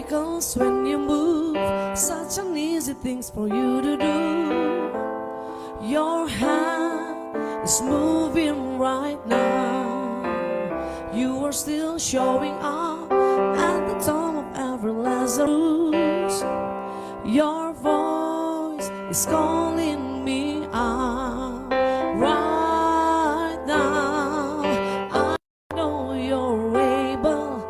miracles when you move, such an easy things for you to do. Your hand is moving right now. You are still showing up at the tomb of every Lazarus. Your voice is calling me out right now. I know you're able,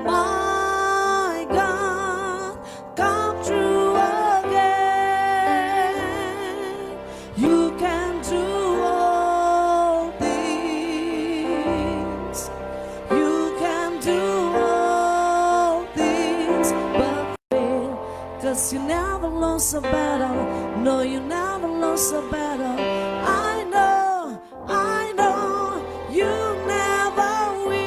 my God, come through again. You can do all things. You can do all things but fail. 'Cause you never lost a battle. No, you never lost a battle. I know, you never will.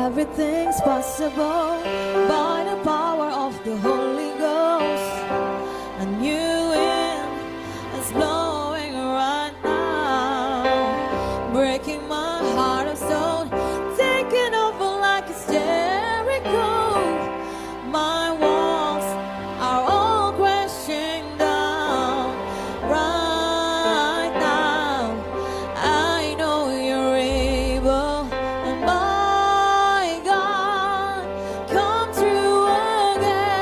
Everything's possible by the power of the Holy Ghost. A new wind is blowing right now, breaking my heart of stone, taking over like a Jericho. My walls are all crashing down right now. I know you're able, and my God, come through again.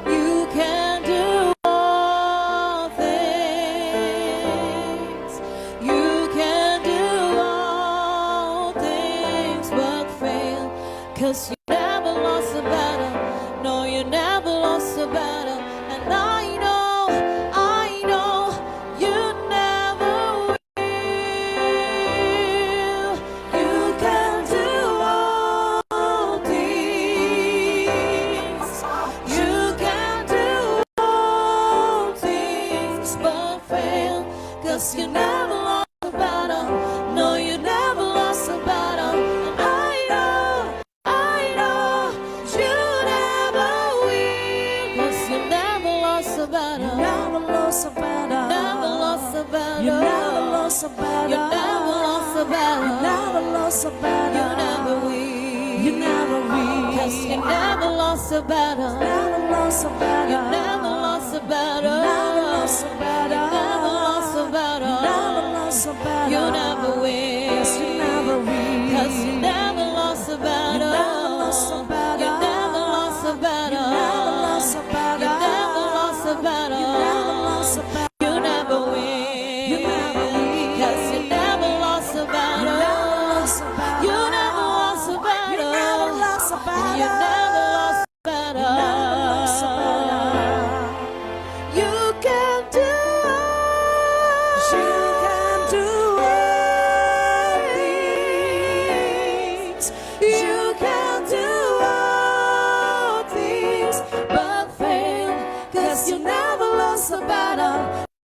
You can do all things. You can do all things but fail. 'Cause you never lost a battle. No, you never lost a battle. And I know, you never will. You can do all things. You can do all things but fail. 'Cause you never lost a battle. No, you never lost a battle. And I know, you never will. 'Cause you never lost a battle. You never lost a battle. Never lost a battle. You never lost a battle. You never lost a battle. You never lost a battle. You never will. You never will. 'Cause you never lost a battle. Never lost a battle. You never lost a battle. Never lost a battle. You never lost a battle. Never lost a battle. You never will. Yes, you never will. 'Cause you never lost a battle. You never lost a battle. You never lost a battle. You never lost a battle. You never lost a battle. You never lost a battle. You never will. You never will. 'Cause you never lost a battle. You never lost a battle. You never lost a battle. You never lost a battle. You never lost a battle. You can do. You can do all things. You can do all things but fail. 'Cause you never lost a battle.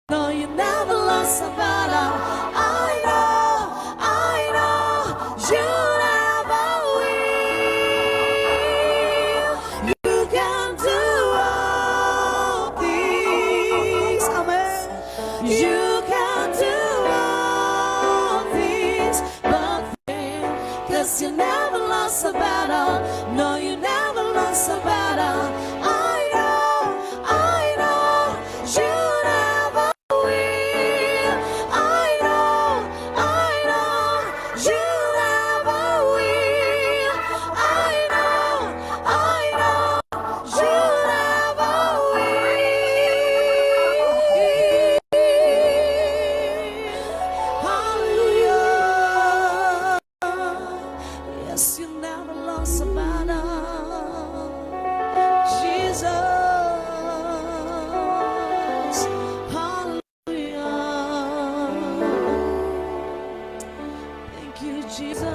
No, you never lost a battle. I know, you never will. You can do all things. Amen. You can do all things but fail. 'Cause you never lost a battle. No, you never lost a battle. I know, you never will. I know, you never will. I know, you never will. Hallelujah. Yes, you never lost a battle. Jesus. Hallelujah. Thank you, Jesus.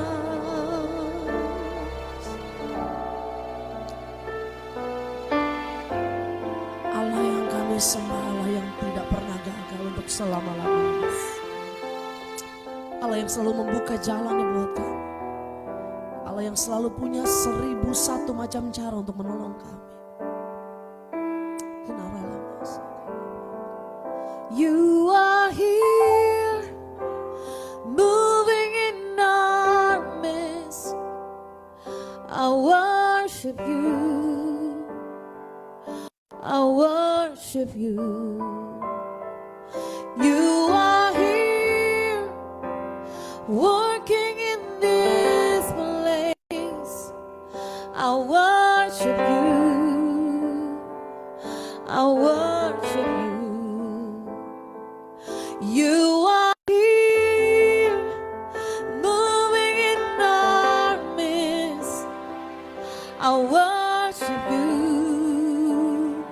Allah yang kami sembah, Allah yang tidak pernah gagal untuk selama-lamanya. Allah yang selalu membuka jalan buat kami. Allah yang selalu punya 1001 macam cara untuk menolong kami. You are here, moving in our midst. I worship you, I worship you. You are here, working in this place. I worship you, I worship you. You are here, moving in our midst. I worship you,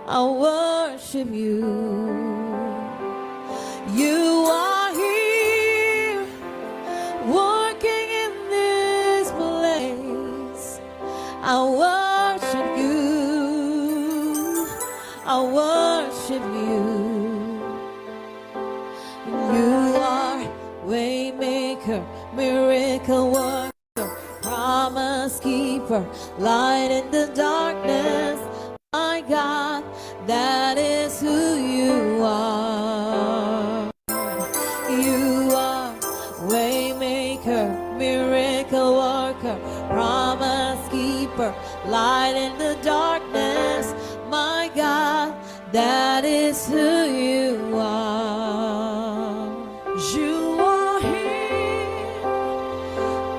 I worship you. You are here, working in this place. I worship you, I worship you. You are waymaker, miracle worker, promise keeper, light in the darkness. My God, that is who you are. You are waymaker, miracle worker, promise keeper, light in the darkness. My God, that is who you are. You are here,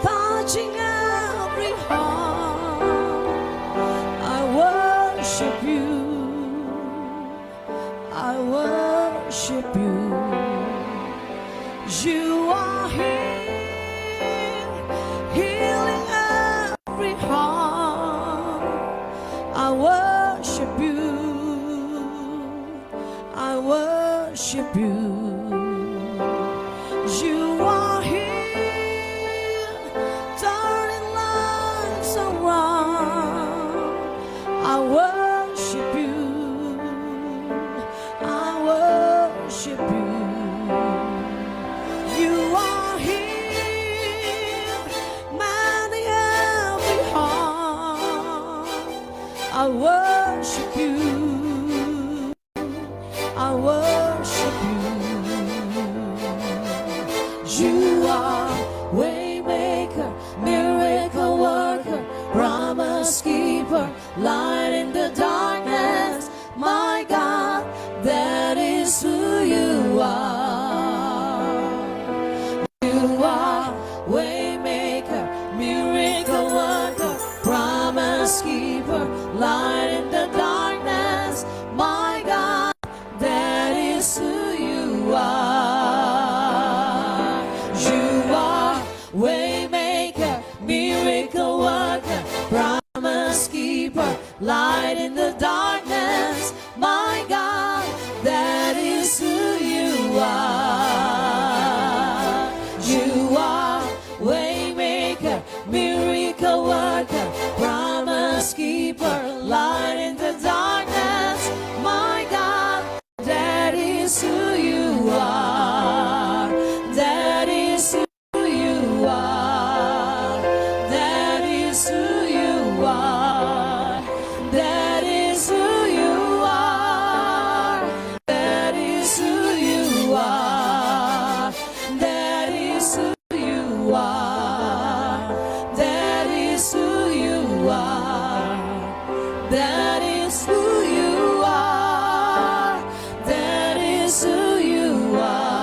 touching every heart. I worship you, I worship you. You are here, healing every heart. I worship you, I worship you. You are here, turning lives around. I worship you, I worship you. You are here, mending every heart. I worship you, I worship you. You are waymaker, miracle worker, promise keeper, light in the darkness. My God, that is who you are. You are waymaker, miracle worker, promise keeper, light in the darkness. My God, that is who you are. You are waymaker, miracle worker, promise keeper, light in the darkness. My God, that is who you are. You are waymaker, miracle worker, promise keeper, light in the darkness. My God, that is who you are. That is who you are. That is who you are. That is who you are. That is who you are. That is who you are. That is who you are. That is who you are. That is who you are.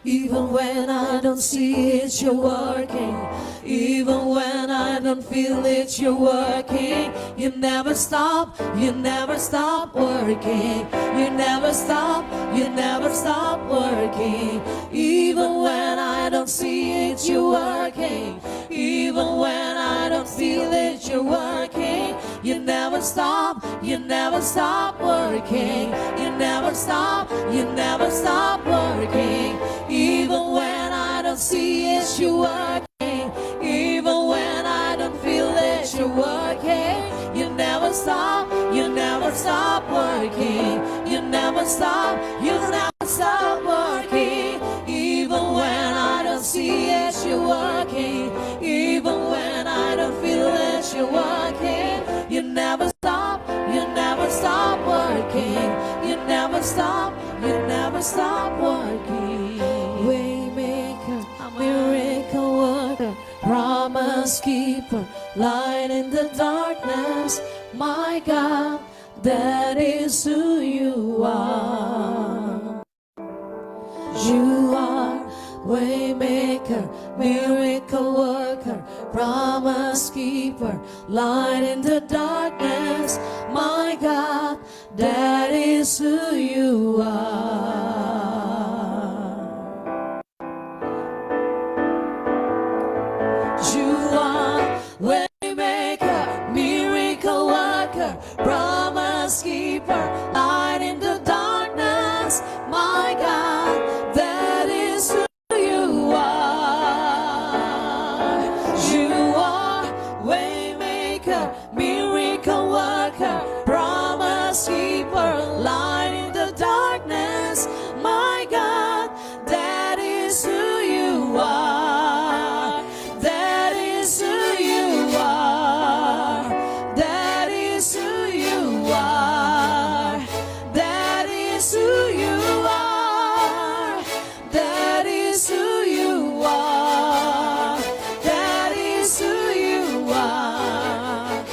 Even when I don't see it, you're working. Even when I don't feel it, you're working. You never stop, you never stop working. You never stop, you never stop working. Even when I don't see it, you're working. Even when I don't feel it, you're working. You never stop, you never stop working. You never stop, you never stop working. Even when I don't see it, you're working. Even when I don't feel it, you're working. You never stop, you never stop working. You never stop, you never stop working. Even when I don't see it, you're working. Even when I don't feel it, you're working. You never stop, you never stop never stop, you never stop working. Waymaker, miracle worker, promise keeper, light in the darkness. My God, that is who you are. You are waymaker, miracle worker, promise keeper, light in the darkness. My God, that is who you are. You are waymaker, miracle worker, promise keeper, light in the darkness. My God, that is who you are. You are waymaker, miracle worker, promise keeper, light in the darkness. My God, that is who you are. That is who you are. That is who you are. That is who you are. That is who you are. That is who you are.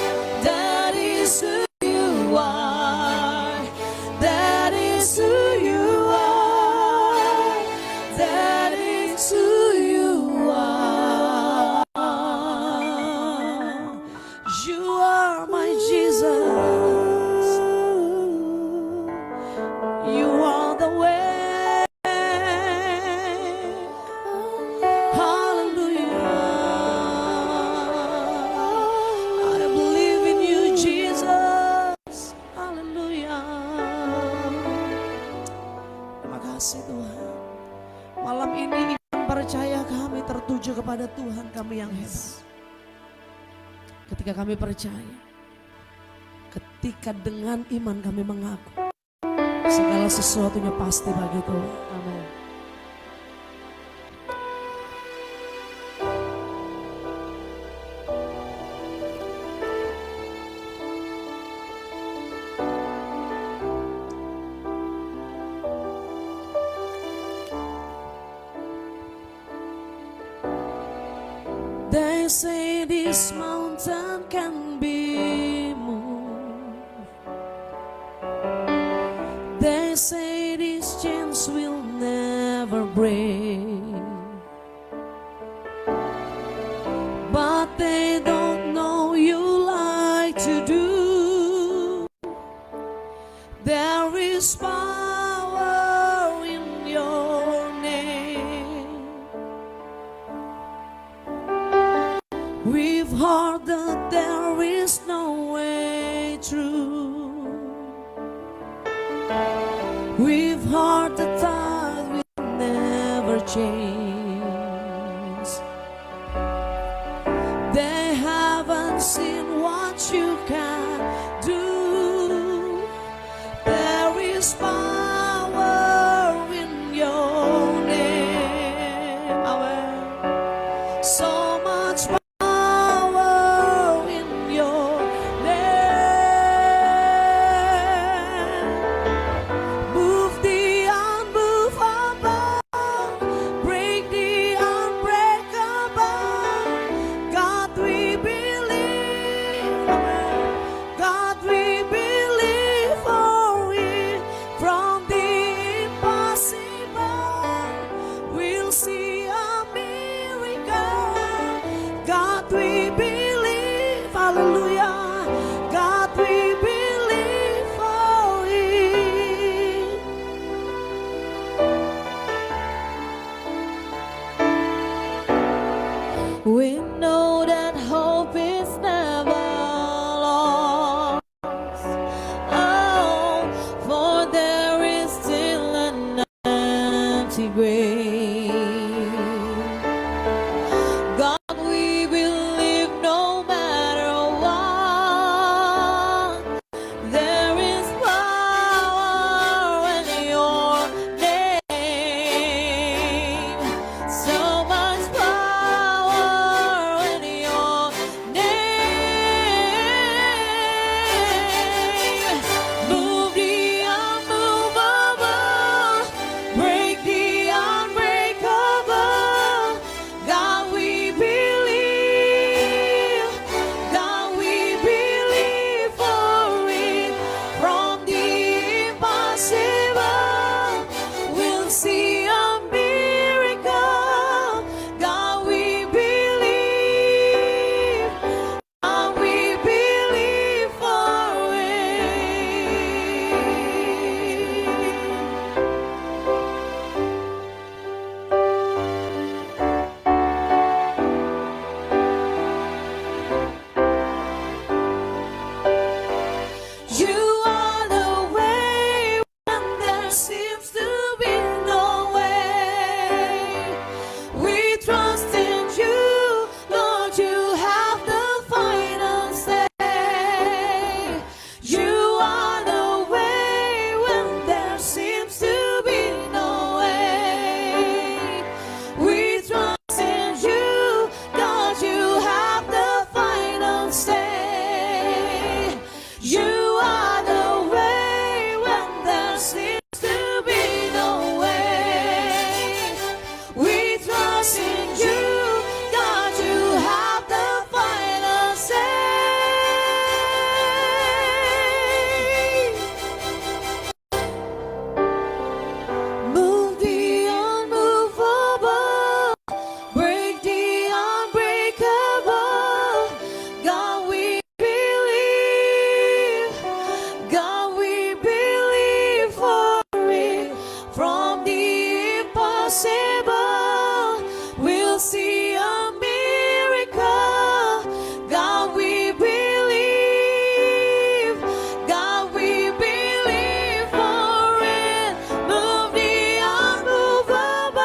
That is who you are. That is who you are. That is who you are. You are my Jesus. You are the way. Hallelujah. I believe in you, Jesus. Hallelujah. Terima kasih Tuhan. Malam ini iman percaya kami tertuju kepada Tuhan kami yang hebat. Ketika kami percaya, ketika dengan iman kami mengaku, segala sesuatunya pasti bagi Tuhan. Amin. They say this mountain can be moved. They say these chains will never break. But they don't know you like to do. There is power in your name. We've heard that there is no way through. We've heard that tide will never change. They haven't seen what you can do. There is power in your name. Amen. So much power. We know that hope is never lost. Oh, for there is still an empty grave. God, we believe no matter what, there is power in your name. So much power in we'll see a miracle. God, we believe. God, we believe for it. Move the unmovable,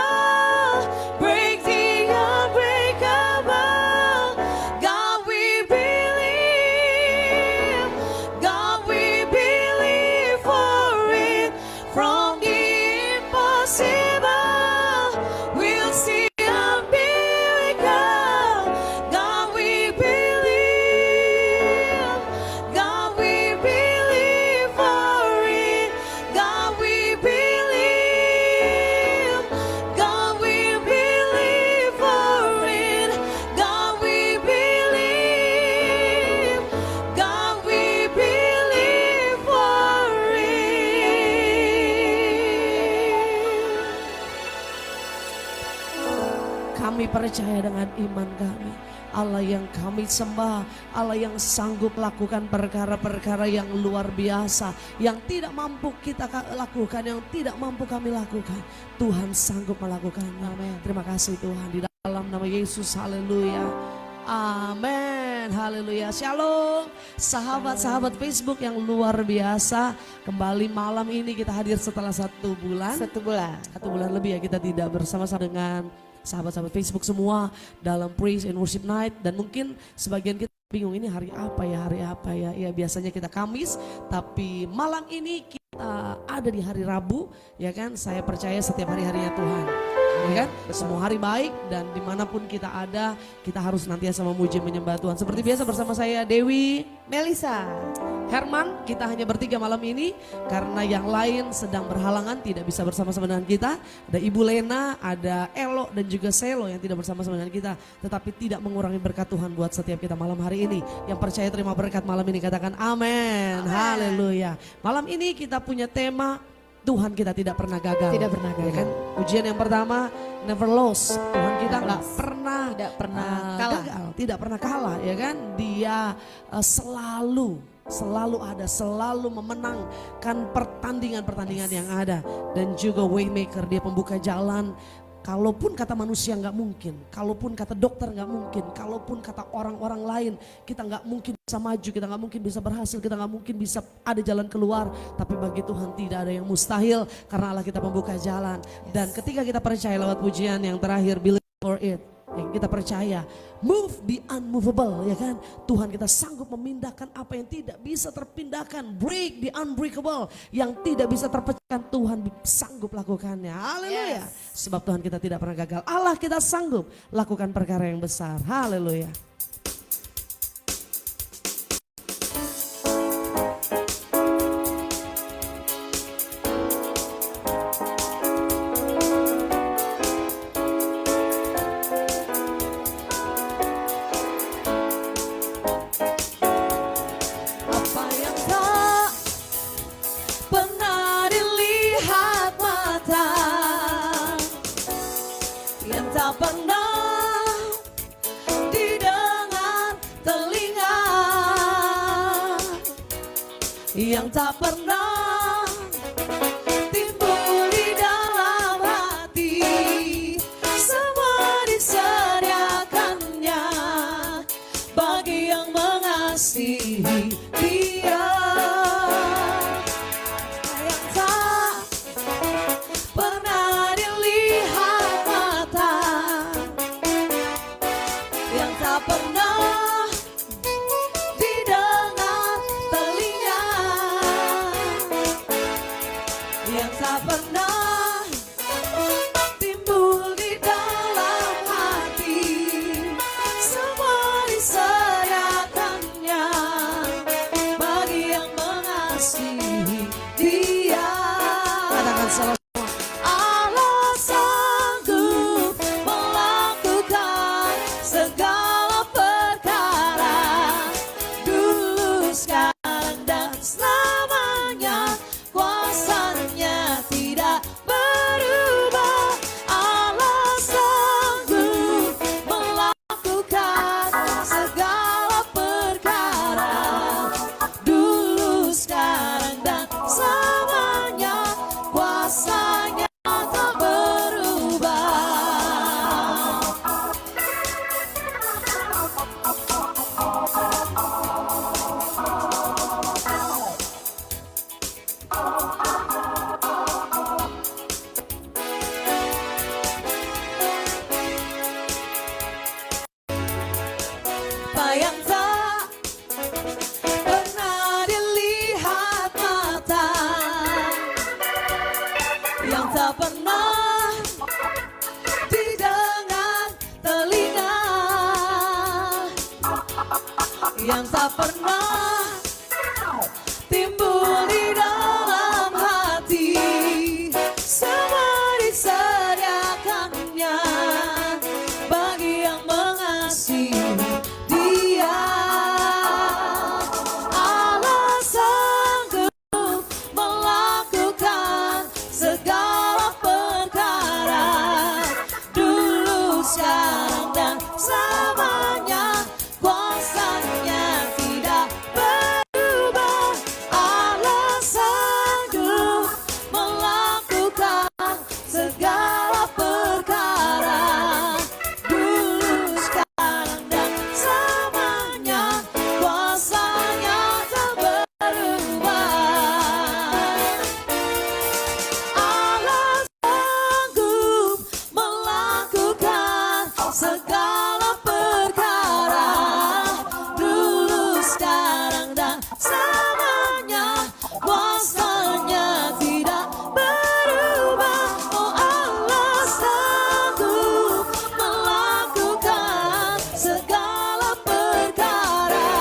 break the unbreakable. God, we believe. God, we believe for it. From the impossible, we'll see a miracle. God, we believe. God, we believe for it. God, we believe. God, we believe for it. God, we believe. God, we believe for it. Kami percaya dengan iman kami, Allah yang kami sembah, Allah yang sanggup lakukan perkara-perkara yang luar biasa, yang tidak mampu kita lakukan, yang tidak mampu kami lakukan. Tuhan sanggup melakukannya. Amin. Terima kasih Tuhan, di dalam nama Yesus, haleluya. Amin, haleluya. Shalom, sahabat-sahabat Facebook yang luar biasa. Kembali malam ini kita hadir setelah 1 bulan. 1 bulan. 1 bulan lebih ya kita tidak bersama-sama dengan sahabat-sahabat Facebook semua dalam Praise and Worship Night. Dan mungkin sebagian kita bingung, ini hari apa ya, ya biasanya kita Kamis, tapi malam ini kita ada di hari Rabu, ya kan. Saya percaya setiap hari-harinya Tuhan, ya kan. Semua hari baik, dan dimanapun kita ada, kita harus nantiasa memuji menyembah Tuhan. Seperti biasa bersama saya Dewi, Melisa, Herman. Kita hanya bertiga malam ini karena yang lain sedang berhalangan, tidak bisa bersama-sama dengan kita. Ada Ibu Lena, ada Elo dan juga Selo yang tidak bersama-sama dengan kita, tetapi tidak mengurangi berkat Tuhan buat setiap kita malam hari ini. Yang percaya terima berkat malam ini katakan amin. Haleluya. Malam ini kita punya tema Tuhan kita tidak pernah gagal. Tidak pernah gagal. Ya kan? Ujian yang pertama, never lost. Tuhan kita nggak pernah kalah. gagal, tidak pernah kalah, ya kan? Dia selalu ada, selalu memenangkan pertandingan-pertandingan yang ada, dan juga waymaker, dia pembuka jalan. Kalaupun kata manusia nggak mungkin, kalaupun kata dokter nggak mungkin, kalaupun kata orang-orang lain kita nggak mungkin bisa maju, kita nggak mungkin bisa berhasil, kita nggak mungkin bisa ada jalan keluar, tapi bagi Tuhan tidak ada yang mustahil karena Allah kita pembuka jalan. Dan ketika kita percaya lewat pujian yang terakhir, believe for it, yang kita percaya, move the unmovable, ya kan. Tuhan kita sanggup memindahkan apa yang tidak bisa terpindahkan, break the unbreakable, yang tidak bisa terpecahkan, Tuhan sanggup lakukannya. Haleluya. Sebab Tuhan kita tidak pernah gagal. Allah kita sanggup lakukan perkara yang besar. Haleluya. Yang tak pernah timbul di dalam hati, semua disediakannya bagi yang mengasihi Dia. Yang tak pernah dilihat mata, yang tak pernah didengar telinga, yang tak pernah timbul di dalam hati. Semua disediakannya bagi yang mengasihi Dia. Allah sanggup melakukan segala perkara, dulu, sekarang, dan selamanya. Kuasanya tidak berubah. Allah sanggup melakukan segala perkara, dulu, sekarang, dan selamanya. Kuasanya tak berubah. Allah sanggup melakukan segala perkara, dulu, sekarang, dan selamanya. Kuasanya tidak berubah. Oh, Allah sanggup melakukan segala perkara,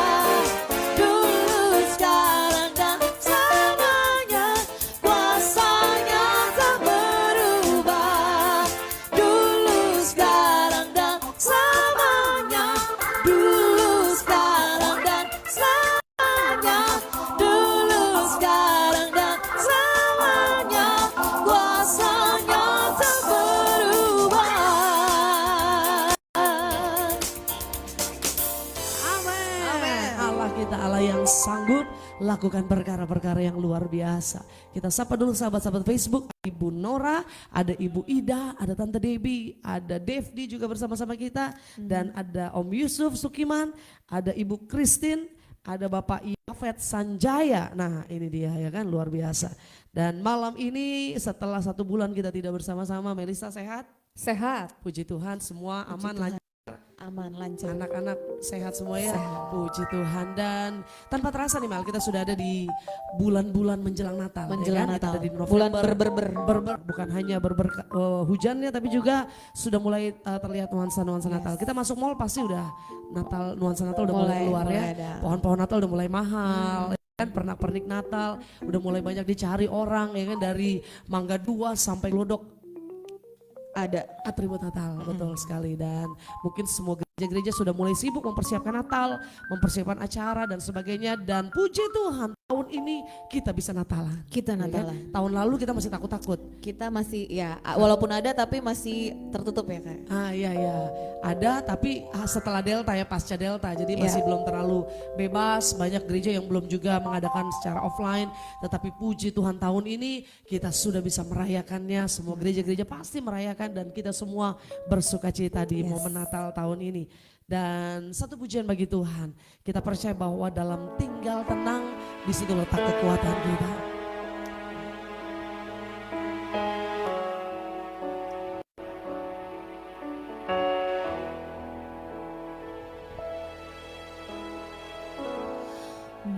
dulu, sekarang, dan selamanya. Kuasanya tak berubah, dulu, sekarang, dan selamanya. Dulu, sekarang, dan selamanya. Dulu, sekarang, dan selamanya. Kuasanya tak berubah. Amin. Allah kita Allah yang sanggup lakukan perkara-perkara yang luar biasa. Kita sapa dulu sahabat-sahabat Facebook. Ibu Nora, ada Ibu Ida, ada Tante Debbie, ada Devdi juga bersama-sama kita. Dan ada Om Yusuf Sukiman, ada Ibu Christine, ada Bapak Yafet Sanjaya. Nah ini dia ya kan, luar biasa. Dan malam ini setelah 1 bulan kita tidak bersama-sama, Melisa sehat? Sehat, Puji Tuhan semua aman lancar. aman, lancar. Anak-anak sehat semua ya. Sehat. Puji Tuhan. Dan tanpa terasa nih Mel, kita sudah ada di bulan-bulan menjelang Natal. Menjelang ya kan? Kita Natal. ada di November. Bulan berber. Berber, bukan hanya berber hujannya, tapi juga sudah mulai terlihat nuansa-nuansa Natal. Kita masuk mall pasti udah Natal, nuansa Natal udah mulai keluar ya. ada. Pohon-pohon Natal udah mulai mahal. Ya kan, pernak-pernik Natal udah mulai banyak dicari orang ya kan, dari Mangga 2 sampai Glodok Ada. atribut Natal, betul sekali. Dan mungkin semua gereja-gereja sudah mulai sibuk mempersiapkan Natal, mempersiapkan acara dan sebagainya. Dan puji Tuhan tahun ini kita bisa Natalan. Kita Ya kan? Natalan. Tahun lalu kita masih takut-takut. Kita masih ya, walaupun ada tapi masih tertutup ya Kak. Iya ya, ada tapi setelah Delta ya, pasca Delta, jadi Ya. masih belum terlalu bebas. Banyak gereja yang belum juga mengadakan secara offline. Tetapi puji Tuhan tahun ini kita sudah bisa merayakannya. Semua gereja-gereja pasti merayakan dan kita semua bersuka cita di Yes. momen Natal tahun ini. Dan satu pujian bagi Tuhan, kita percaya bahwa dalam tinggal tenang di situ letak kekuatan kita.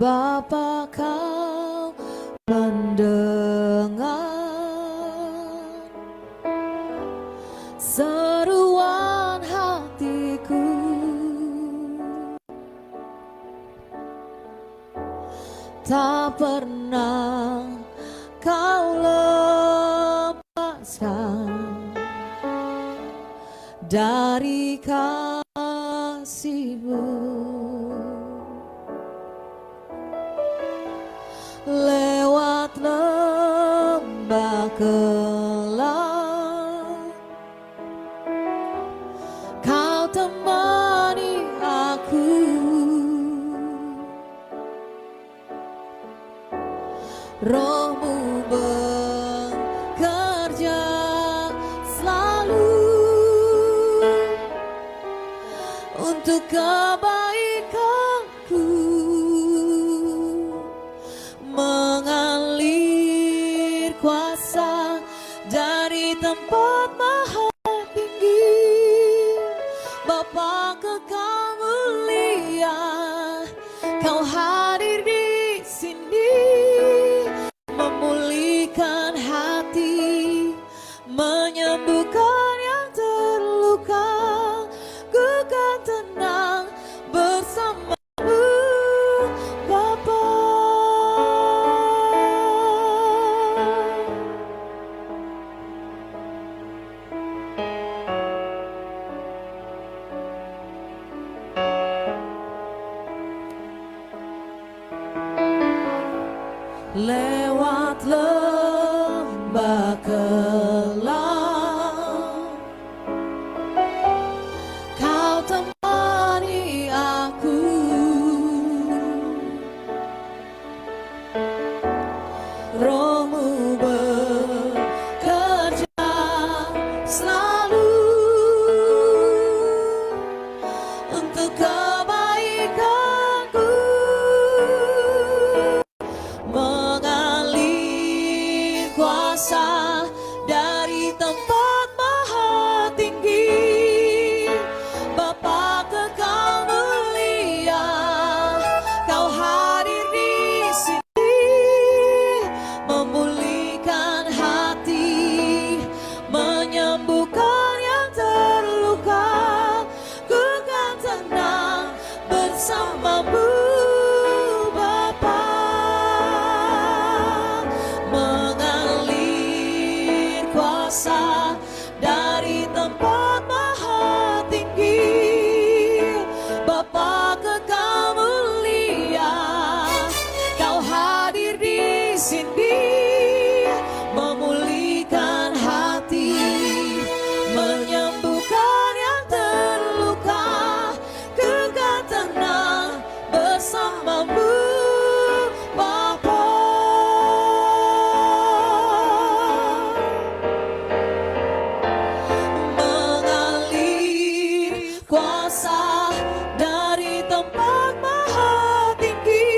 Bapa, kau mendengar seruan hatiku, tak pernah kau lepaskan dari kasih-Mu. Lewat lembah gelap, kau temani aku. Roh-Mu bekerja selalu untuk kebaikanku, mengalir kuasa dari tempat maha tinggi. Bapa kekal mulia, kau hadir di sini, memulihkan hati, menyembuhkan yang terluka. Ku kan tenang lewat lembah kelam, Kau temani aku. Rohmu bekerja selalu untuk kebaikanku, mengalir kuasa dari tempat maha tinggi. Bapa kekal mulia, Kau hadir di sini, memulihkan hati, menyembuhkan yang terluka. Ku kan tenang bersamamu Bapa, mengalir kuasa dari tempat maha tinggi. Bapa kekal mulia, Kau hadir di sini, memulihkan hati, menyembuhkan yang terluka. Ku kan tenang bersamamu Bapa, mengalir kuasa dari tempat maha tinggi.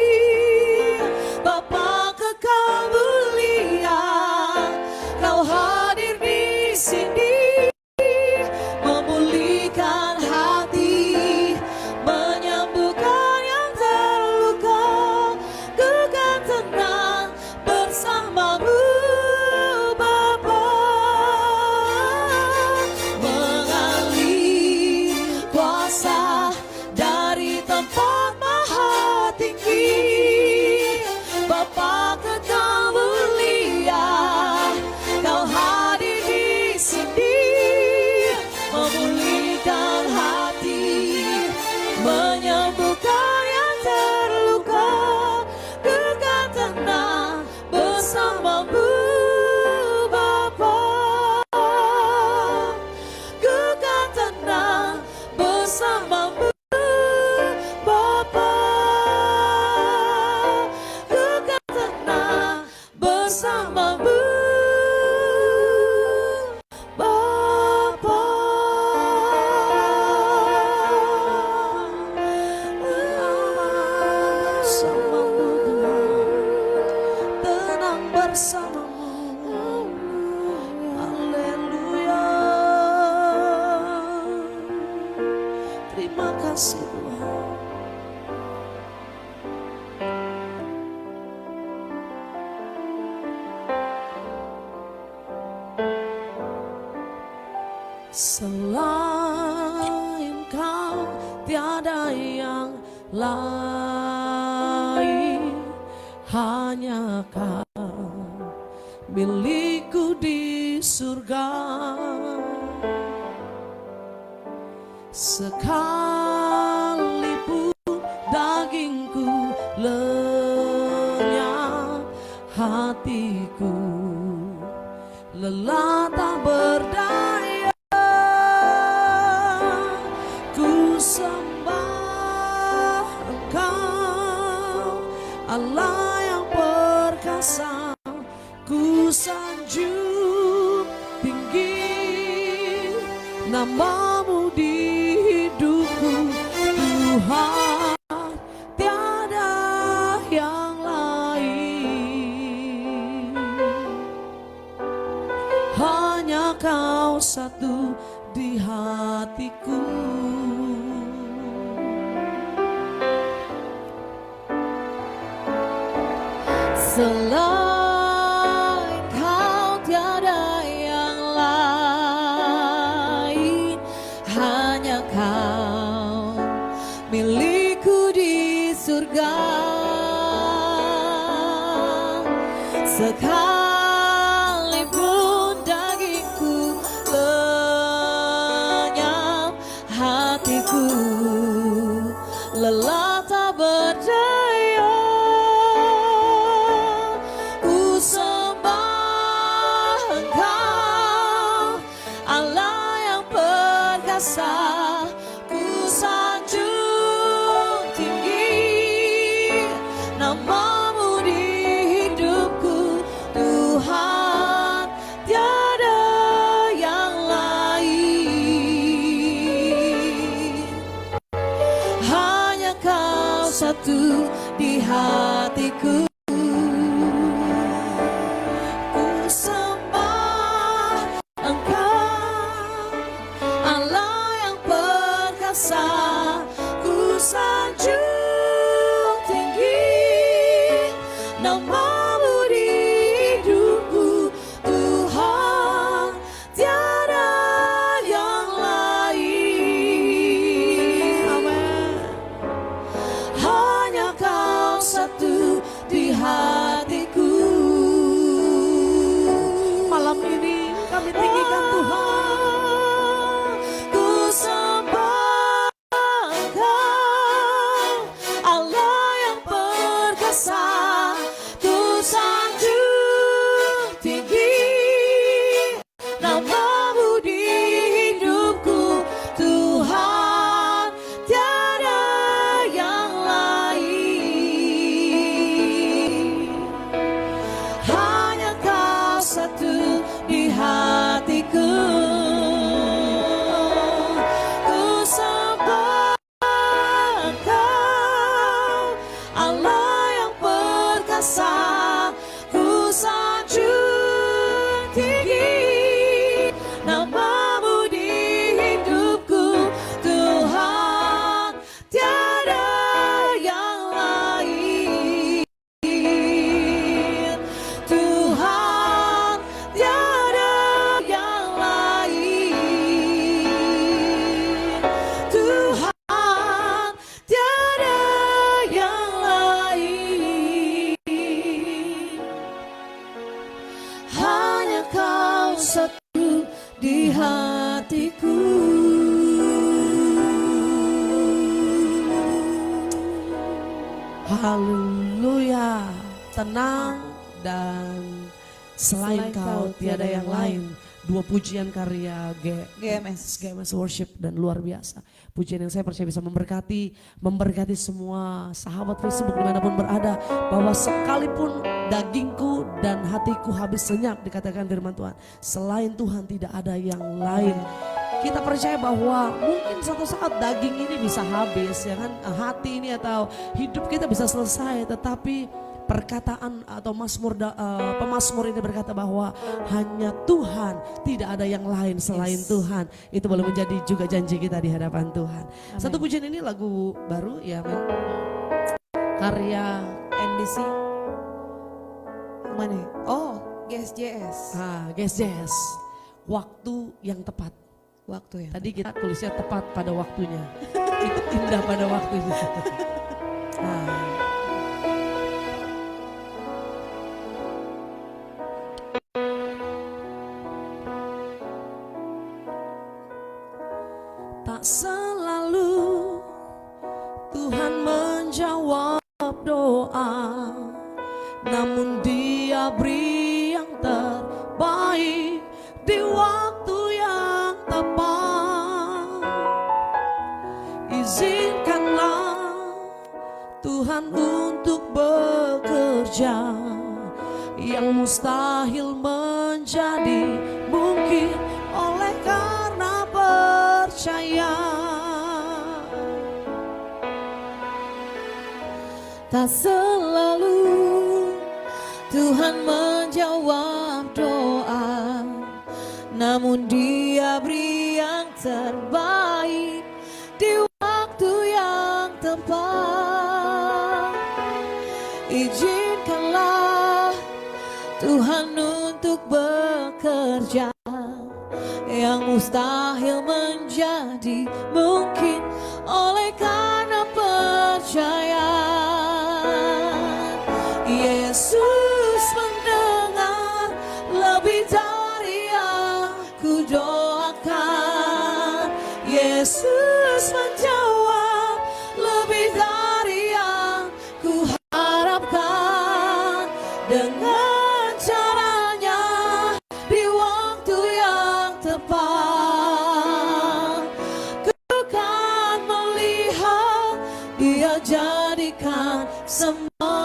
Bapa kekal mulia, Kau hadir di sini, memulihkan hati, menyembuhkan yang terluka. Ku kan tenang bersamamu Bapa, mengalir kuasa dari tempat maha tinggi. Bapa kekal mulia, Kau hadir di sini, memulihkan hati, menyembuhkan yang terluka. Ku kan tenang bersamamu Bapa, ku kan tenang bersamamu Bapa, ku kan tenang bersamamu Bapa. Bersamamu Tuhan, tenang bersamamu. Haleluya. Terima kasih Tuhan. Selain Kau tiada yang lain, hanya Kau milikku di surga. Sekalipun dagingku lenyap, hatiku lelah tak berdaya. Ku sembah Engkau, Allah yang perkasa. Ku sanjung tinggi namamu di hidupku, Tuhan, tiada yang lain. Hanya Kau satu di hatiku. Selain Kau tiada yang lain, hanya Kau milikku di surga. Sekalipun dagingku lenyap, hatiku lelah tak berdaya. satu di hatiku. Ku sembah Engkau, Allah yang perkasa. Ku sanjung tinggi nama-Mu di hidupku, Tuhan, tiada yang lain. Amin. Hanya Kau satu di hatiku. Malam ini kami tinggikan Tuhan. Ku sembah Engkau, Allah yang perkasa. Ku sanjung tinggi nama-Mu di hidupku, Tuhan, tiada yang lain. Hanya Kau satu di hatiku. Ku sembah Engkau, Allah yang perkasa. Ku sanjung tinggi nama-Mu di hidupku, Tuhan, tiada yang lain. Tuhan, tiada yang lain. Tuhan, tiada yang lain. Hanya Kau satu di hatiku. Haleluya. Tenang dan selain Kau tiada yang lain. Dua pujian karya GMS Worship dan luar biasa. Pujian yang saya percaya bisa memberkati semua sahabat Facebook dimanapun berada. Bahwa sekalipun dagingku dan hatiku habis senyap, dikatakan firman Tuhan, selain Tuhan tidak ada yang lain. Kita percaya bahwa mungkin suatu saat daging ini bisa habis, ya kan, hati ini atau hidup kita bisa selesai, tetapi perkataan atau pemazmur ini berkata bahwa hanya Tuhan, tidak ada yang lain selain Tuhan. Itu boleh menjadi juga janji kita di hadapan Tuhan. Amen. Satu pujian ini lagu baru ya, men. Karya NDC. Mana? Oh, GSJS. Guys Jazz. Waktu yang tepat. Waktu ya. Tadi kita tulisnya tepat pada waktunya. Itu indah pada waktunya. Tak selalu Tuhan menjawab doa, namun Dia beri yang terbaik di waktu yang tepat. Izinkanlah Tuhan untuk bekerja, yang mustahil menjadi mungkin oleh karena percaya. Tak selalu Tuhan menjawab doa, namun Dia beri yang terbaik di waktu yang tepat. Izinkanlah Tuhan untuk bekerja, yang mustahil menjadi mungkin oleh karena percaya. Yesus mendengar lebih dari yang ku doakan. Yesus menjawab lebih dari yang ku harapkan. Dengan caranya di waktu yang tepat, ku kan melihat Dia jadikan semua.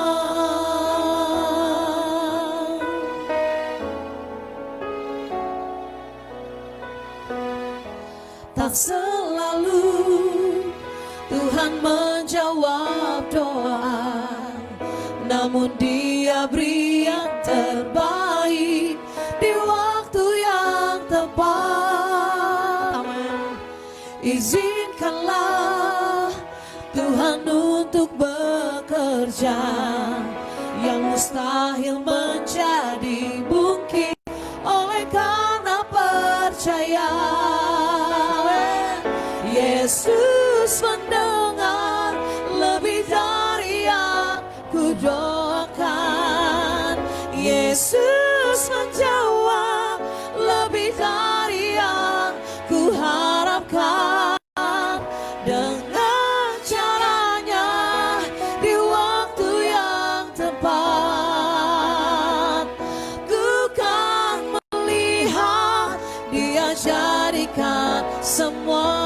Tak selalu Tuhan Tuhan menjawab doa, namun Dia beri yang terbaik di waktu yang tepat. Amin. Izinkanlah Tuhan untuk bekerja, yang mustahil menjadi mungkin oleh karena percaya. Yesus mendengar lebih dari yang ku doakan. Yesus menjawab lebih dari yang ku harapkan. Dengan caranya di waktu yang tepat, ku kan melihat Dia jadikan semua.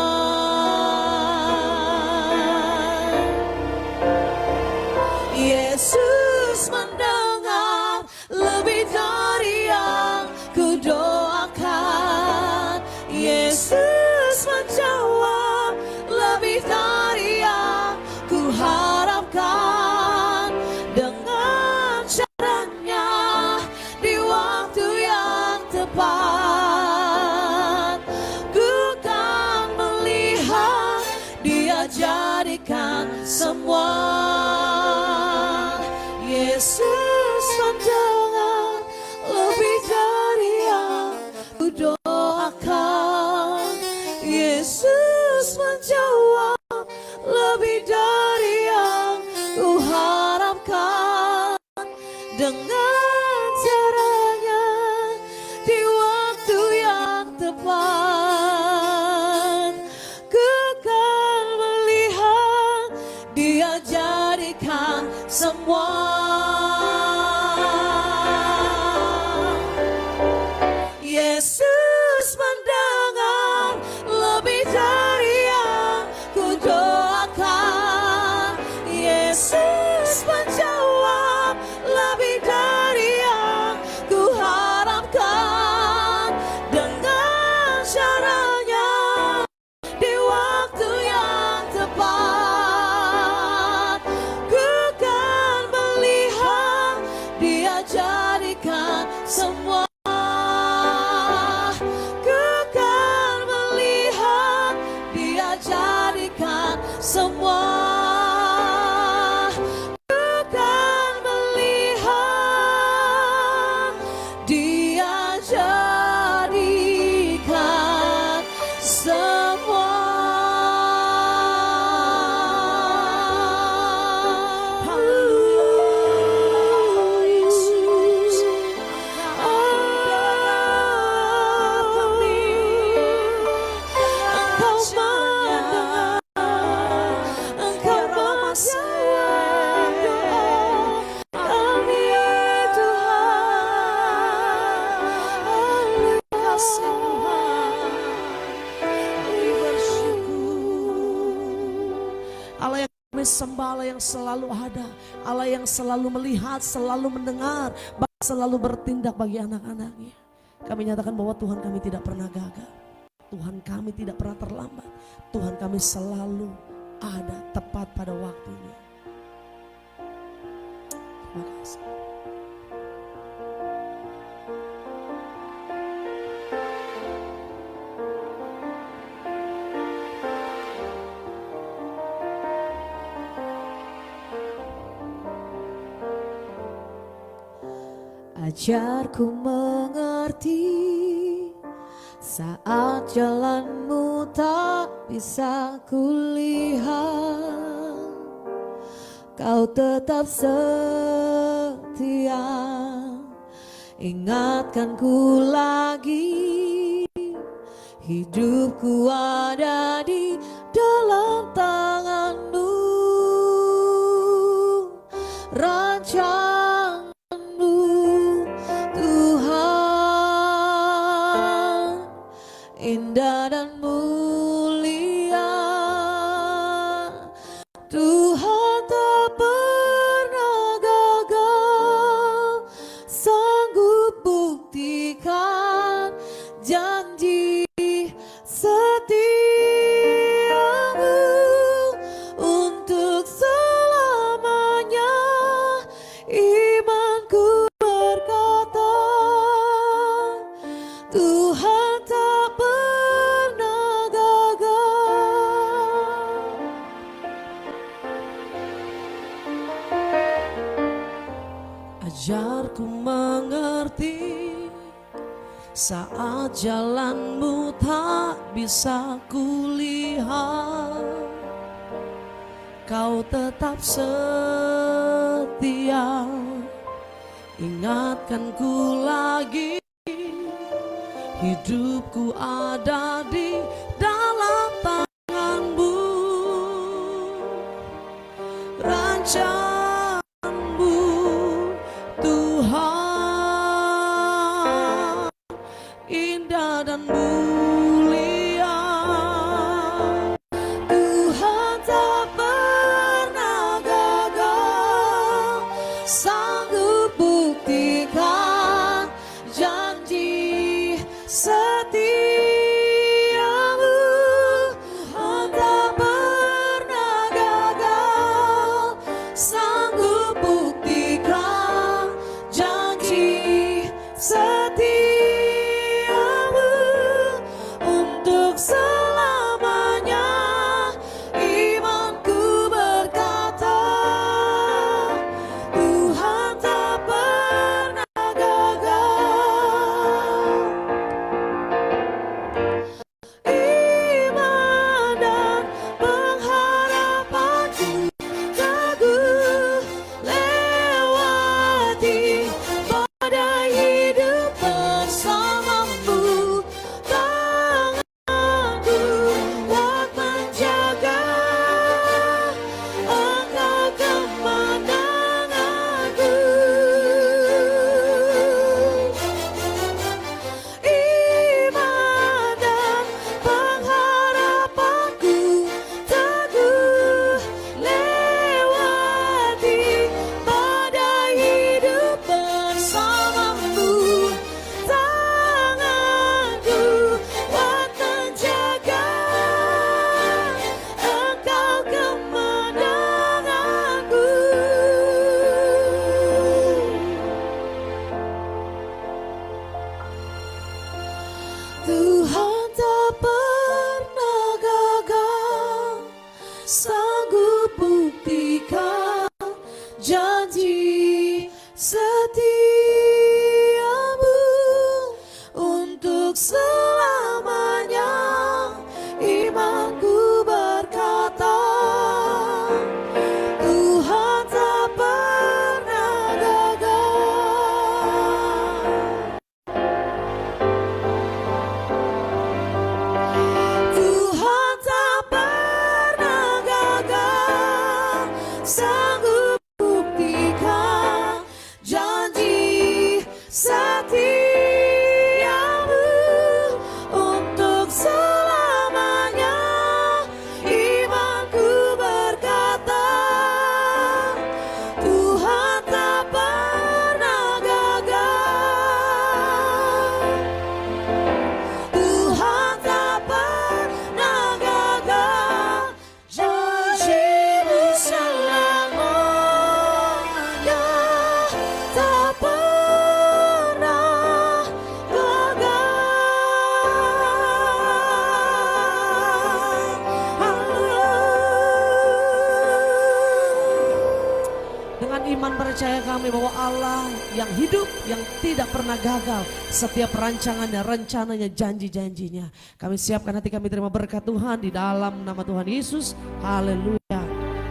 Yesus mendengar lebih dari yang ku doakan. Yesus menjawab lebih dari yang ku harapkan. Dengan caranya di waktu yang tepat, ku kan melihat Dia jadikan semua. Yesus mendengar lebih dari yang ku doakan. Yesus menjawab lebih dari yang ku harapkan. Dengan caranya di waktu yang tepat, ku kan melihat Dia jadikan semua. Yesus mendengar lebih dari yang ku doakan. Yesus menjawab lebih dari yang ku harapkan. Dengan caranya di waktu yang tepat, ku kan melihat Dia jadikan semua. Semua ku kan melihat Dia jadikan semua. Allah yang kami sembah, Allah yang selalu ada, Allah yang selalu melihat, selalu mendengar, bahkan selalu bertindak bagi anak-anaknya. Kami nyatakan bahwa Tuhan kami tidak pernah gagal, Tuhan kami tidak pernah terlambat, Tuhan kami selalu ada tepat pada waktunya. Terima kasih. Ajarku mengerti saat jalanmu tak bisa kulihat, Kau tetap setia. Ingatkanku lagi, hidupku ada di dalam tangan-Mu. Rancangan-Mu Tuhan, indah dan mulia. Tuhan tak pernah gagal, sanggup buktikan janji setiamu Ajar ku mengerti saat jalanmu tak bisa kulihat, kau tetap setia. Ingatkan ku lagi, hidupku ada di dalam tanganmu. Rancanganmu Tuhan indah dan mulia. Tuhan tak pernah gagal, sanggup buktikan janji setiamu. Tuhan tak pernah gagal, sanggup buktikan janji setiamu. Untuk selamanya imanku berkata, Tuhan tak pernah gagal. Iman dan pengharapanku teguh lewati badai hidup bersamamu. Tanganku kuat menjaga, Engkau kemenanganku. Iman dan pengharapanku teguh lewati badai hidup bersamamu. Tanganku kuat menjaga, Engkau kemenanganku. Tuhan tak pernah gagal, sanggup buktikan janji setiamu. Untuk selamanya imanku berkata, Tuhan tak pernah gagal. Tuhan tak pernah gagal, sanggup buktikan janji setiamu. Untuk selamanya imanku berkata, Tuhan tak pernah gagal. Tuhan tak pernah gagal, janji-Mu selamanya tak pernah gagal. Dengan iman percaya kami bahwa Allah yang hidup, yang tidak pernah gagal, setiap rancangannya, rencananya, janji-janjinya. Kami siapkan hati kami terima berkat Tuhan di dalam nama Tuhan Yesus. Haleluya.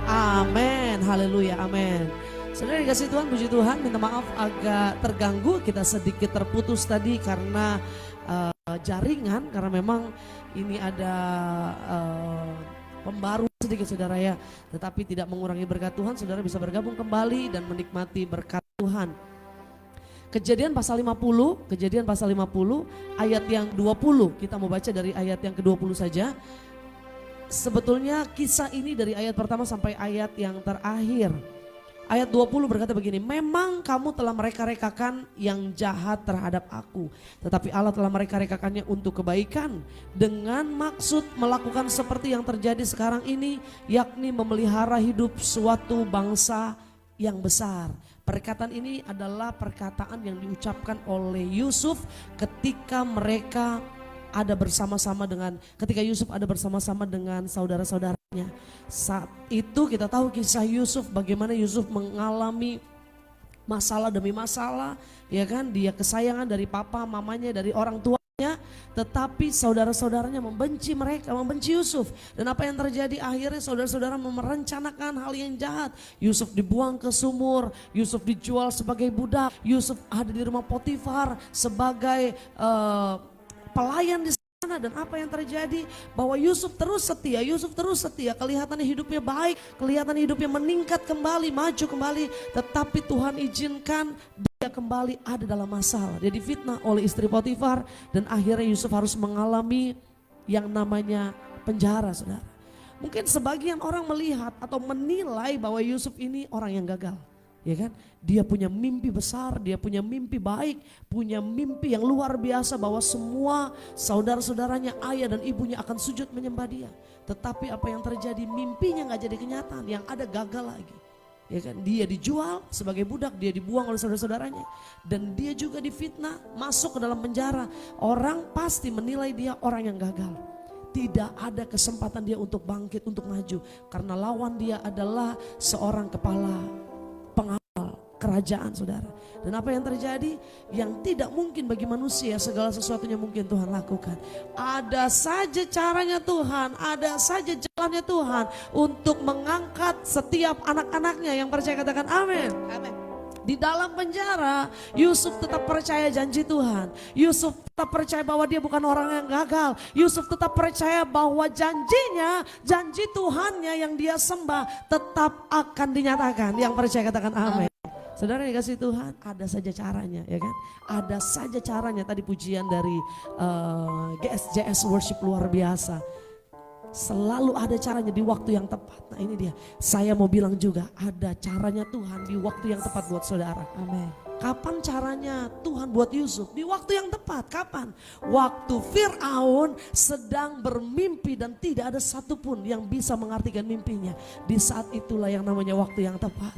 Amin. Haleluya. Amin. Saudara dikasih Tuhan, puji Tuhan, minta maaf agak terganggu, kita sedikit terputus tadi karena jaringan, karena memang ini ada pembaru sedikit saudara ya, tetapi tidak mengurangi berkat Tuhan. Saudara bisa bergabung kembali dan menikmati berkat Tuhan. Kejadian pasal 50 ayat yang 20, kita mau baca dari ayat yang ke-20 saja. Sebetulnya kisah ini dari ayat pertama sampai ayat yang terakhir. Ayat 20 berkata begini, memang kamu telah mereka-rekakan yang jahat terhadap aku, tetapi Allah telah mereka-rekakannya untuk kebaikan dengan maksud melakukan seperti yang terjadi sekarang ini, yakni memelihara hidup suatu bangsa yang besar. Perkataan ini adalah perkataan yang diucapkan oleh Yusuf ketika mereka ada bersama-sama dengan, ketika Yusuf ada bersama-sama dengan saudara-saudaranya. Saat itu kita tahu kisah Yusuf, bagaimana Yusuf mengalami masalah demi masalah, ya kan? Dia kesayangan dari papa, mamanya, dari orang tuanya, tetapi saudara-saudaranya membenci mereka, membenci Yusuf. Dan apa yang terjadi? Akhirnya saudara-saudara merencanakan hal yang jahat. Yusuf dibuang ke sumur, Yusuf dijual sebagai budak, Yusuf ada di rumah Potifar sebagai pelayan di sana. Dan apa yang terjadi? Bahwa Yusuf terus setia, kelihatannya hidupnya baik, kelihatan hidupnya meningkat kembali, maju kembali. Tetapi Tuhan izinkan dia kembali ada dalam masalah. Dia difitnah oleh istri Potifar dan akhirnya Yusuf harus mengalami yang namanya penjara, saudara. Mungkin sebagian orang melihat atau menilai bahwa Yusuf ini orang yang gagal. Ya kan? Dia punya mimpi besar, dia punya mimpi baik, punya mimpi yang luar biasa bahwa semua saudara-saudaranya, ayah dan ibunya akan sujud menyembah dia. Tetapi apa yang terjadi? Mimpinya gak jadi kenyataan, yang ada gagal lagi. Ya kan? Dia dijual sebagai budak, dia dibuang oleh saudara-saudaranya. Dan dia juga difitnah, masuk ke dalam penjara. Orang pasti menilai dia orang yang gagal. Tidak ada kesempatan dia untuk bangkit, untuk maju. Karena lawan dia adalah seorang kepala pengawal kerajaan, saudara. Dan apa yang terjadi? Yang tidak mungkin bagi manusia, segala sesuatunya mungkin Tuhan lakukan. Ada saja caranya Tuhan, ada saja jalannya Tuhan untuk mengangkat setiap anak-anaknya yang percaya, katakan amin. Amin. Di dalam penjara, Yusuf tetap percaya janji Tuhan. Yusuf tetap percaya bahwa dia bukan orang yang gagal. Yusuf tetap percaya bahwa janjinya, janji Tuhannya yang dia sembah tetap akan dinyatakan. Yang percaya katakan amin. Saudara yang dikasih Tuhan, ada saja caranya, ya kan? Ada saja caranya. Tadi pujian dari GSJS Worship luar biasa. Selalu ada caranya di waktu yang tepat. Nah ini dia, saya mau bilang juga ada caranya Tuhan di waktu yang tepat buat saudara. Amin. Kapan caranya Tuhan buat Yusuf? Di waktu yang tepat. Kapan? Waktu Fir'aun sedang bermimpi dan tidak ada satupun yang bisa mengartikan mimpinya. Di saat itulah yang namanya waktu yang tepat.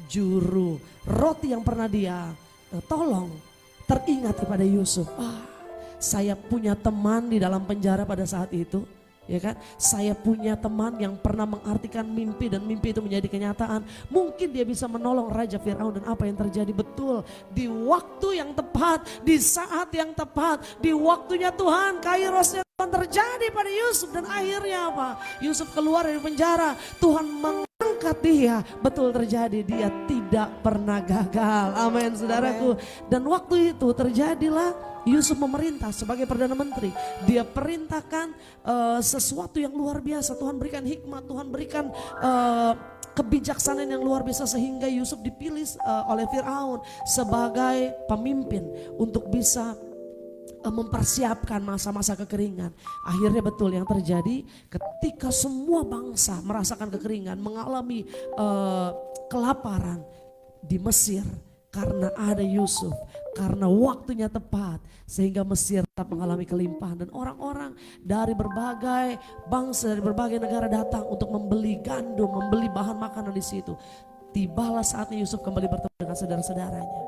Juru roti yang pernah dia tolong teringat kepada Yusuf. Saya punya teman di dalam penjara pada saat itu. Ya kan, saya punya teman yang pernah mengartikan mimpi dan mimpi itu menjadi kenyataan. Mungkin dia bisa menolong Raja Firaun. Dan apa yang terjadi? Betul, di waktu yang tepat, di saat yang tepat, di waktunya Tuhan, kairosnya Tuhan terjadi pada Yusuf. Dan akhirnya apa? Yusuf keluar dari penjara, Tuhan mengangkat dia. Betul terjadi, dia tidak pernah gagal. Amin, saudaraku. Dan waktu itu terjadilah Yusuf memerintah sebagai Perdana Menteri. Dia perintahkan sesuatu yang luar biasa. Tuhan berikan hikmat, Tuhan berikan kebijaksanaan yang luar biasa. Sehingga Yusuf dipilih oleh Firaun sebagai pemimpin untuk bisa mempersiapkan masa-masa kekeringan. Akhirnya betul yang terjadi ketika semua bangsa merasakan kekeringan, mengalami kelaparan di Mesir. Karena ada Yusuf, karena waktunya tepat, sehingga Mesir tetap mengalami kelimpahan. Dan orang-orang dari berbagai bangsa, dari berbagai negara datang untuk membeli gandum, membeli bahan makanan di situ. Tibalah saatnya Yusuf kembali bertemu dengan saudara-saudaranya.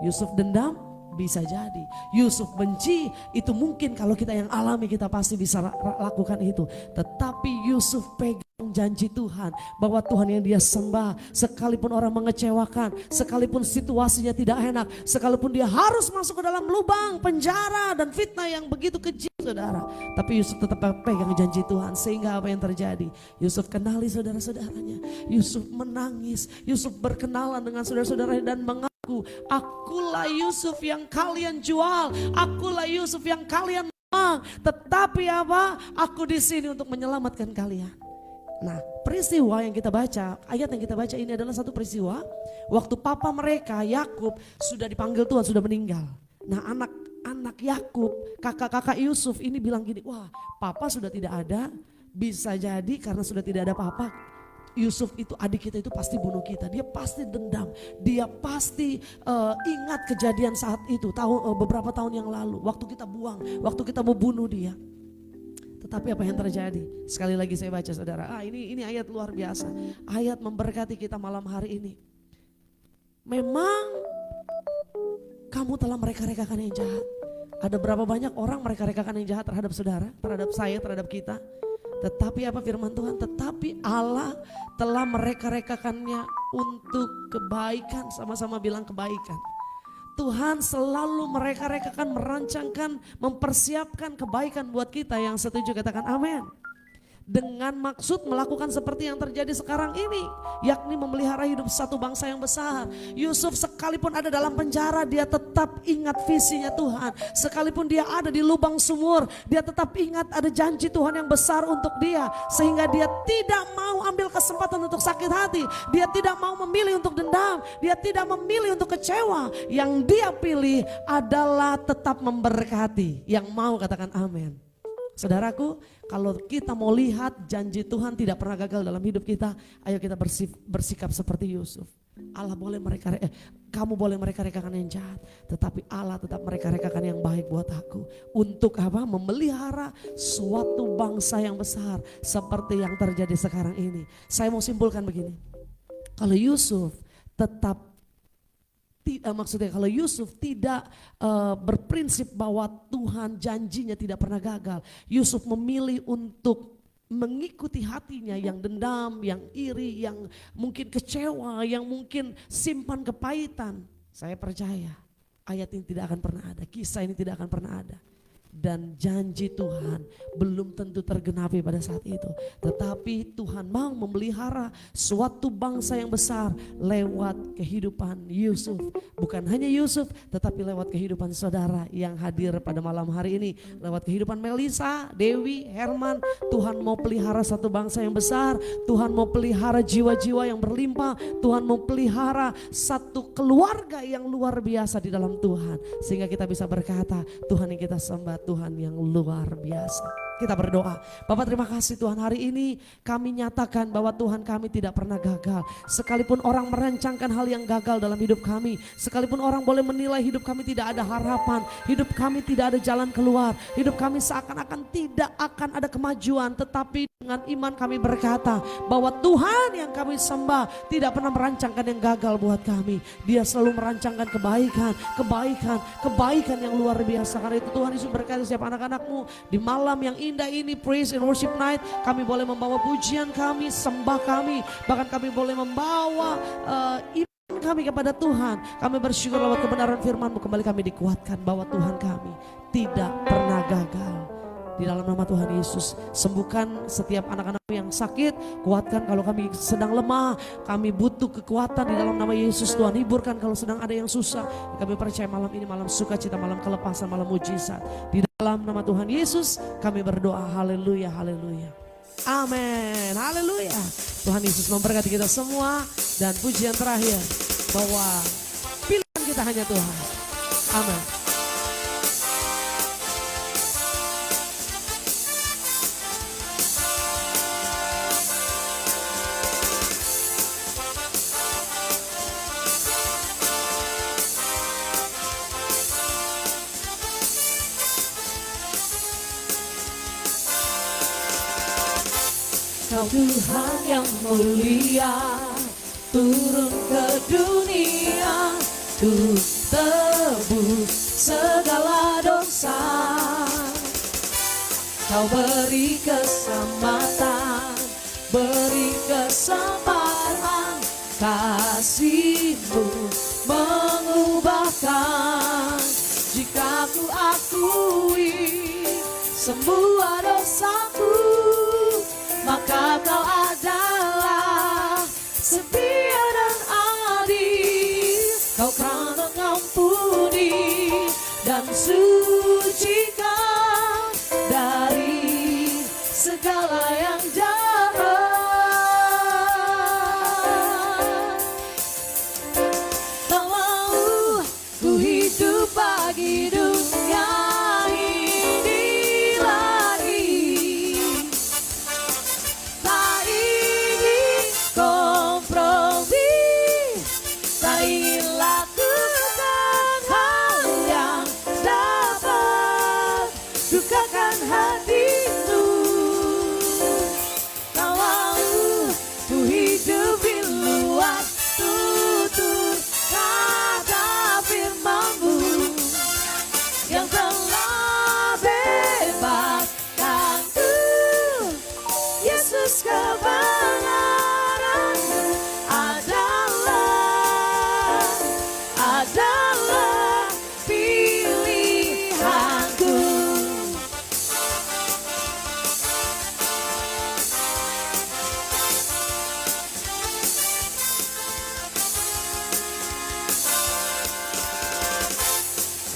Yusuf dendam, bisa jadi. Yusuf benci, itu mungkin kalau kita yang alami kita pasti bisa lakukan itu. Tetapi Yusuf pegang janji Tuhan bahwa Tuhan yang dia sembah, sekalipun orang mengecewakan, sekalipun situasinya tidak enak, sekalipun dia harus masuk ke dalam lubang penjara dan fitnah yang begitu keji, saudara, tapi Yusuf tetap pegang janji Tuhan. Sehingga apa yang terjadi? Yusuf kenali saudara-saudaranya, Yusuf menangis, Yusuf berkenalan dengan saudara-saudaranya dan mengaku, akulah Yusuf yang kalian jual, akulah Yusuf yang kalian buang, tetapi apa? Aku di sini untuk menyelamatkan kalian. Nah, peristiwa yang kita baca, ayat yang kita baca ini adalah satu peristiwa waktu papa mereka Yakub sudah dipanggil Tuhan, sudah meninggal. Nah, anak Yakub, kakak-kakak Yusuf ini bilang gini, wah, papa sudah tidak ada, bisa jadi karena sudah tidak ada papa, Yusuf itu, adik kita itu pasti bunuh kita. Dia pasti dendam, dia pasti ingat kejadian saat itu, beberapa tahun yang lalu, waktu kita buang, waktu kita mau bunuh dia. Tetapi apa yang terjadi? Sekali lagi saya baca, saudara. Ini ayat luar biasa. Ayat memberkati kita malam hari ini. Memang kamu telah mereka-rekakan yang jahat. Ada berapa banyak orang mereka-rekakan yang jahat terhadap saudara, terhadap saya, terhadap kita. Tetapi apa firman Tuhan? Tetapi Allah telah mereka-rekakannya untuk kebaikan. Sama-sama bilang kebaikan. Tuhan selalu mereka-rekakan, merancangkan, mempersiapkan kebaikan buat kita. Yang setuju katakan amin. Dengan maksud melakukan seperti yang terjadi sekarang ini, yakni memelihara hidup satu bangsa yang besar. Yusuf sekalipun ada dalam penjara, dia tetap ingat visinya Tuhan. Sekalipun dia ada di lubang sumur, dia tetap ingat ada janji Tuhan yang besar untuk dia. Sehingga dia tidak mau ambil kesempatan untuk sakit hati. Dia tidak mau memilih untuk dendam. Dia tidak memilih untuk kecewa. Yang dia pilih adalah tetap memberkati. Yang mau katakan amin. Saudaraku, kalau kita mau lihat janji Tuhan tidak pernah gagal dalam hidup kita, ayo kita bersikap seperti Yusuf. Allah boleh kamu boleh mereka-rekakan yang jahat, tetapi Allah tetap mereka-rekakan yang baik buat aku. Untuk apa? Memelihara suatu bangsa yang besar seperti yang terjadi sekarang ini. Saya mau simpulkan begini, kalau Yusuf tetap maksudnya kalau Yusuf tidak berprinsip bahwa Tuhan janjinya tidak pernah gagal. Yusuf memilih untuk mengikuti hatinya yang dendam, yang iri, yang mungkin kecewa, yang mungkin simpan kepahitan. Saya percaya ayat ini tidak akan pernah ada, kisah ini tidak akan pernah ada. Dan janji Tuhan belum tentu tergenapi pada saat itu. Tetapi Tuhan mau memelihara suatu bangsa yang besar lewat kehidupan Yusuf. Bukan hanya Yusuf, tetapi lewat kehidupan saudara yang hadir pada malam hari ini. Lewat kehidupan Melisa, Dewi, Herman. Tuhan mau pelihara satu bangsa yang besar. Tuhan mau pelihara jiwa-jiwa yang berlimpah. Tuhan mau pelihara satu keluarga yang luar biasa di dalam Tuhan. Sehingga kita bisa berkata, Tuhan yang kita sembah, Tuhan yang luar biasa. Kita berdoa. Bapak, terima kasih Tuhan, hari ini kami nyatakan bahwa Tuhan kami tidak pernah gagal. Sekalipun orang merancangkan hal yang gagal dalam hidup kami, sekalipun orang boleh menilai hidup kami tidak ada harapan, hidup kami tidak ada jalan keluar, hidup kami seakan-akan tidak akan ada kemajuan, tetapi dengan iman kami berkata bahwa Tuhan yang kami sembah tidak pernah merancangkan yang gagal buat kami. Dia selalu merancangkan kebaikan yang luar biasa. Karena itu Tuhan Yesus berkata, siapa anak-anakmu di malam yang indah ini, praise and worship night, kami boleh membawa pujian kami, sembah kami, bahkan kami boleh membawa iman kami kepada Tuhan. Kami bersyukur lewat kebenaran firman-Mu, kembali kami dikuatkan bahwa Tuhan kami tidak pernah gagal. Di dalam nama Tuhan Yesus, sembuhkan setiap anak-anak yang sakit, kuatkan kalau kami sedang lemah, kami butuh kekuatan di dalam nama Yesus. Tuhan hiburkan kalau sedang ada yang susah. Kami percaya malam ini malam sukacita, malam kelepasan, malam mujizat. Di dalam nama Tuhan Yesus kami berdoa, haleluya, haleluya. Amin, haleluya. Tuhan Yesus memberkati kita semua. Dan pujian terakhir bahwa pilihan kita hanya Tuhan. Amin. Kau Tuhan yang mulia, turun ke dunia untuk tebus segala dosa. Kau beri keselamatan, beri kesempatan, kasih-Mu mengubahkan. Jika ku akui semua dosaku, maka Kau adalah setia dan adil. Kau kan mengampuni dan sucikan dari segala yang jahat. Tak mau ku hidup bagi dunia ini lagi. Tak ingin kompromi, tak ingin lakukan hal yang dapat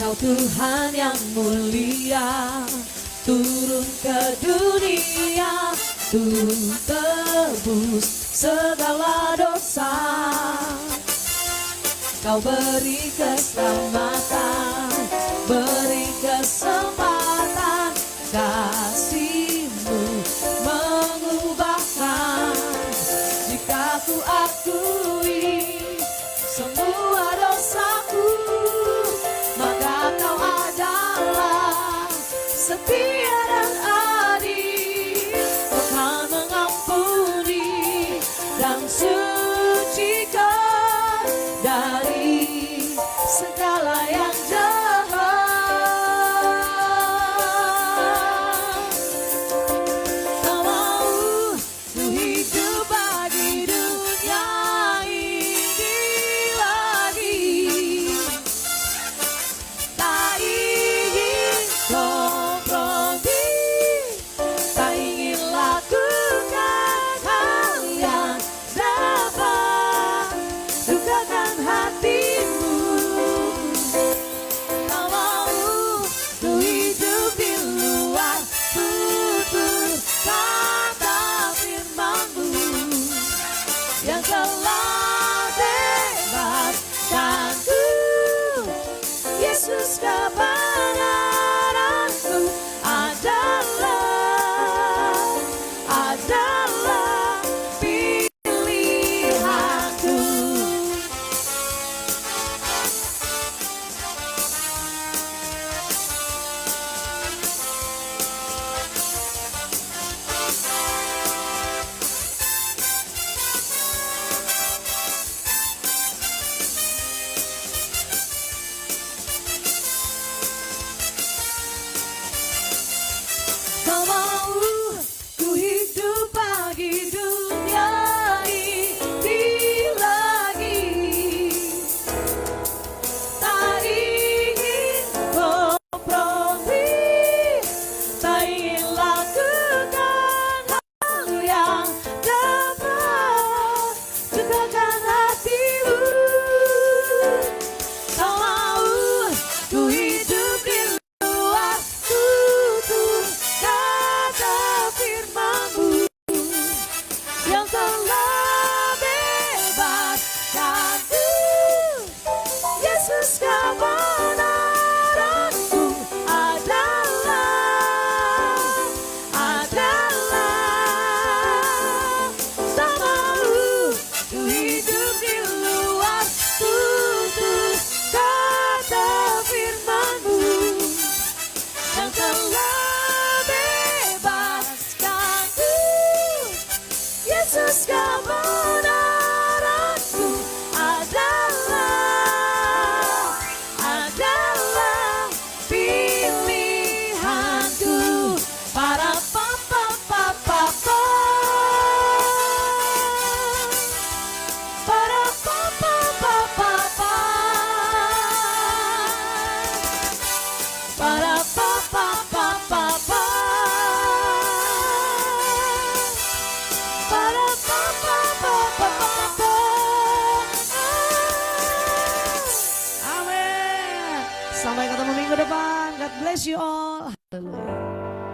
Kau Tuhan yang mulia, turun ke dunia untuk tebus segala dosa. Kau beri keselamatan, beri kesempatan, kasih-Mu mengubahkan. Jika ku akui semua dosaku, maka Kau adalah setia dan adil. Kau kan mengampuni dan sucikan dari segala yang jahat. Kau mau ku hidup bagi dunia ini lagi, tak ingin kompromi, tak ingin lakukan hal yang dapat dukakan hatimu. Kau mau ku hidup di luar tutur kata firman-Mu yang telah bebaskanku. Yesus kebenaran-Mu adalah pilihanku. Kau mau ku hidup bagi dunia ini lagi, tak ingin kompromi, tak ingin lakukan hal yang dapat dukakan hatimu. Kau mau ku hidup di luar tutur kata firman-Mu yang telah bebaskanku. Yesus kebenaran-Mu adalah. Tak mau ku hidup di luar tutur kata firman-Mu yang telah bebaskanku. Yesus kebenaran-Mu adalah pilihanku. Para papa papa papa, para papa papa papa, para papa papa papa, para papa papa papa. Amin. Sampai ketemu minggu depan. God bless you all. Haleluya.